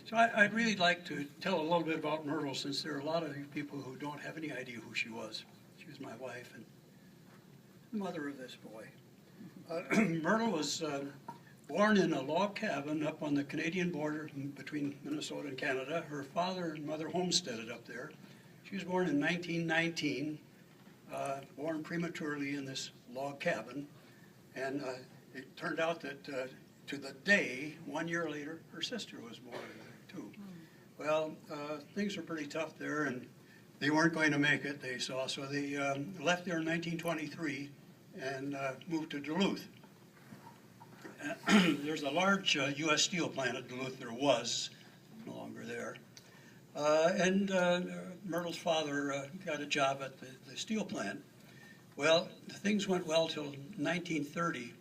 So I'd really like to tell a little bit about Myrtle, since there are a lot of you people who don't have any idea who she was. She was my wife and the mother of this boy. Myrtle was born in a log cabin up on the Canadian border between Minnesota and Canada. Her father and mother homesteaded up there. She was born in 1919, born prematurely in this log cabin. And it turned out that to the day, 1 year later, her sister was born too. Well, things were pretty tough there, and they weren't going to make it, they saw. So they left there in 1923 and moved to Duluth. There's a large U.S. steel plant at Duluth. There was, no longer there. And Myrtle's father got a job at the steel plant. Well, things went well till 1930.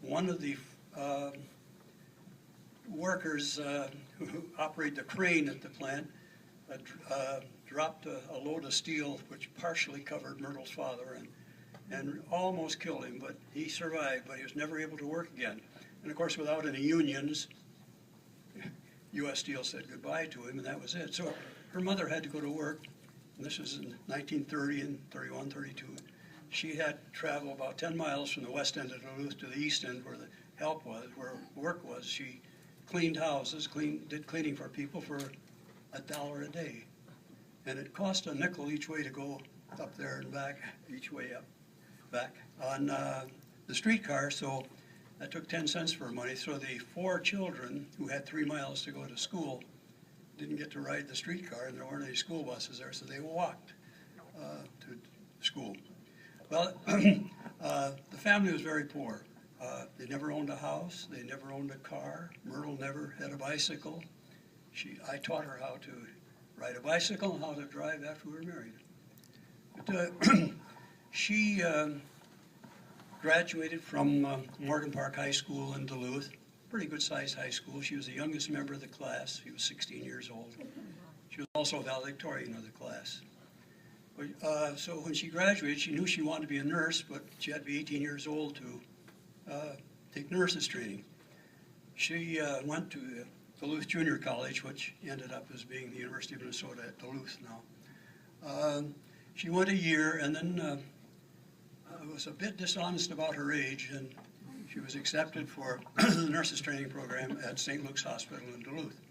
One of the workers who operate the crane at the plant dropped a load of steel which partially covered Myrtle's father and almost killed him, but he survived, but he was never able to work again. And of course, without any unions, U.S. Steel said goodbye to him, and that was it. So her mother had to go to work, and this was in 1930 and 31, 32. She had to travel about 10 miles from the west end of Duluth to the east end where the help was, where work was. She cleaned houses, did cleaning for people for $1 a day. And it cost a nickel each way to go up there and back, each way up, back on the streetcar, so that took 10 cents for her money. So the 4 children who had 3 miles to go to school didn't get to ride the streetcar, and there weren't any school buses there, so they walked to school. Well, the family was very poor. They never owned a house. They never owned a car. Myrtle never had a bicycle. I taught her how to ride a bicycle and how to drive after we were married. But she graduated from Morgan Park High School in Duluth, pretty good-sized high school. She was the youngest member of the class. She was 16 years old. She was also valedictorian of the class. So when she graduated, she knew she wanted to be a nurse, but she had to be 18 years old to take nurse's training. She went to Duluth Junior College, which ended up as being the University of Minnesota at Duluth now. She went a year and then was a bit dishonest about her age, and she was accepted for the nurse's training program at St. Luke's Hospital in Duluth.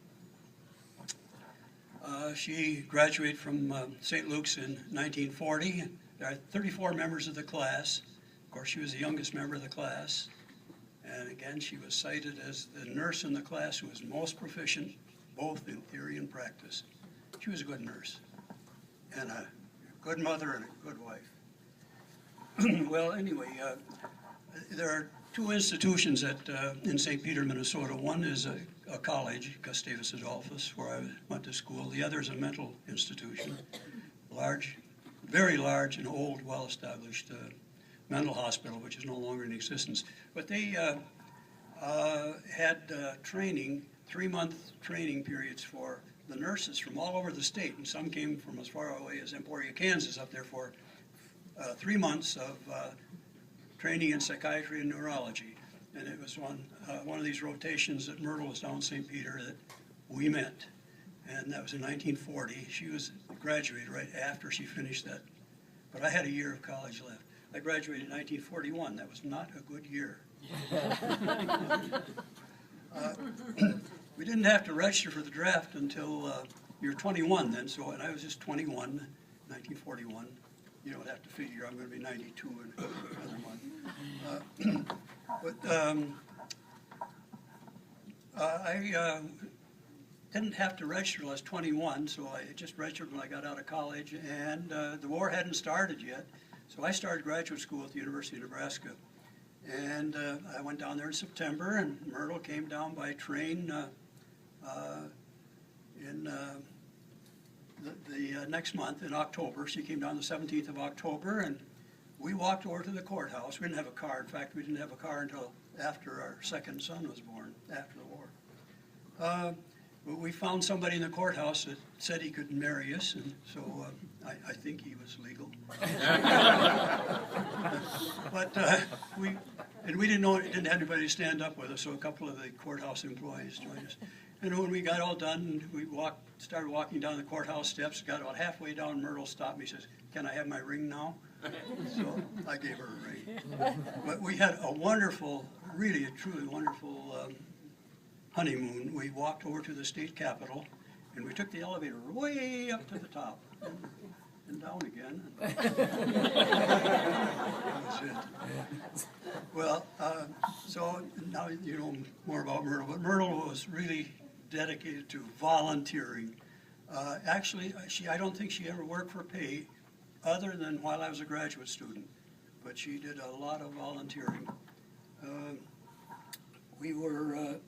She graduated from St. Luke's in 1940. There are 34 members of the class. Of course, she was the youngest member of the class. And again, she was cited as the nurse in the class who was most proficient, both in theory and practice. She was a good nurse, and a good mother, and a good wife. Well, anyway, there are 2 institutions in St. Peter, Minnesota. One is a college, Gustavus Adolphus, where I went to school. The other is a mental institution, large, very large and old, well-established mental hospital, which is no longer in existence. But they had training, 3-month training periods for the nurses from all over the state, and some came from as far away as Emporia, Kansas, up there for 3 months of training in psychiatry and neurology. And it was one of these rotations that Myrtle was down in St. Peter that we met. And that was in 1940. She was graduated right after she finished that. But I had a year of college left. I graduated in 1941. That was not a good year. We didn't have to register for the draft until you were 21 then, and I was just 21, 1941. You don't have to figure I'm going to be 92 in another month. I didn't have to register until I was 21, so I just registered when I got out of college, and the war hadn't started yet. So I started graduate school at the University of Nebraska. And I went down there in September, and Myrtle came down by train in the next month, in October. She came down the 17th of October, and we walked over to the courthouse. We didn't have a car. In fact, we didn't have a car until after our second son was born, after the war. We found somebody in the courthouse that said he could marry us, and so I think he was legal. But we didn't have anybody to stand up with us, so a couple of the courthouse employees joined us. And when we got all done, we started walking down the courthouse steps, got about halfway down, Myrtle stopped me, says, "Can I have my ring now?" So I gave her a ring. But we had a wonderful, really a truly wonderful honeymoon. We walked over to the state capitol, and we took the elevator way up to the top and down again. That was it. Well, so now you know more about Myrtle, but Myrtle was really dedicated to volunteering. Actually, I don't think she ever worked for pay other than while I was a graduate student, but she did a lot of volunteering. We were,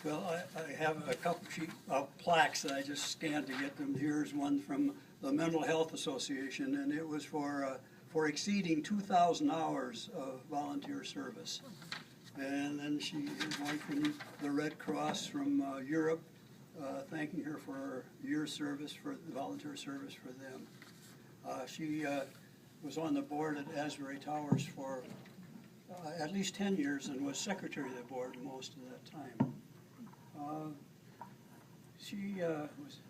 well, I have a couple of plaques that I just scanned to get them. Here's one from the Mental Health Association, and it was for exceeding 2,000 hours of volunteer service. And then she is one from the Red Cross from Europe, thanking her for her year's service, for volunteer service for them. She was on the board at Asbury Towers for at least 10 years and was secretary of the board most of that time. She was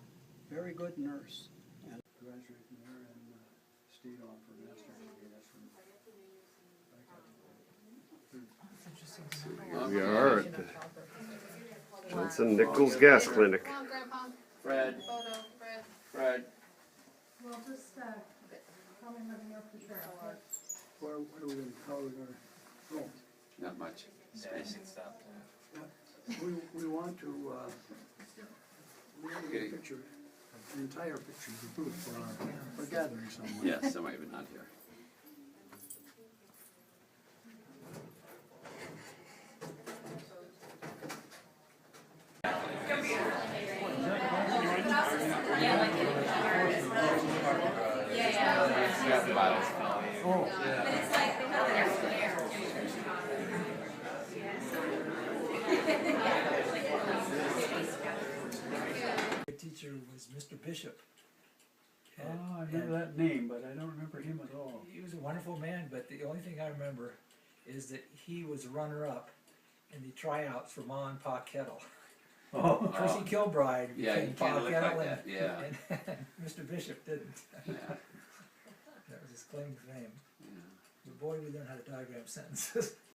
a very good nurse and graduated from there and stayed on for a master's degree. That's from We are at the Johnson Nichols Gas Clinic. Come on, Grandpa. Fred. Photo, Fred. Fred. Well, just, tell me when you're prepared. What are we going to, how are we going to, oh. Not much space. We want to, we have to get a picture, the entire picture of the group for our gathering somewhere. Yes, some even not here. Teacher was Mr. Bishop. Oh, I remember that name, but I don't remember him at all. He was a wonderful man, but the only thing I remember is that he was runner-up in the tryouts for Ma and Pa Kettle. Oh. Chrissy Kilbride Yeah, became you Pa kinda look Kettle, like that, yeah. and Mr. Bishop didn't. Yeah. That was his claim to fame. Yeah. But boy, we learned how to diagram sentences.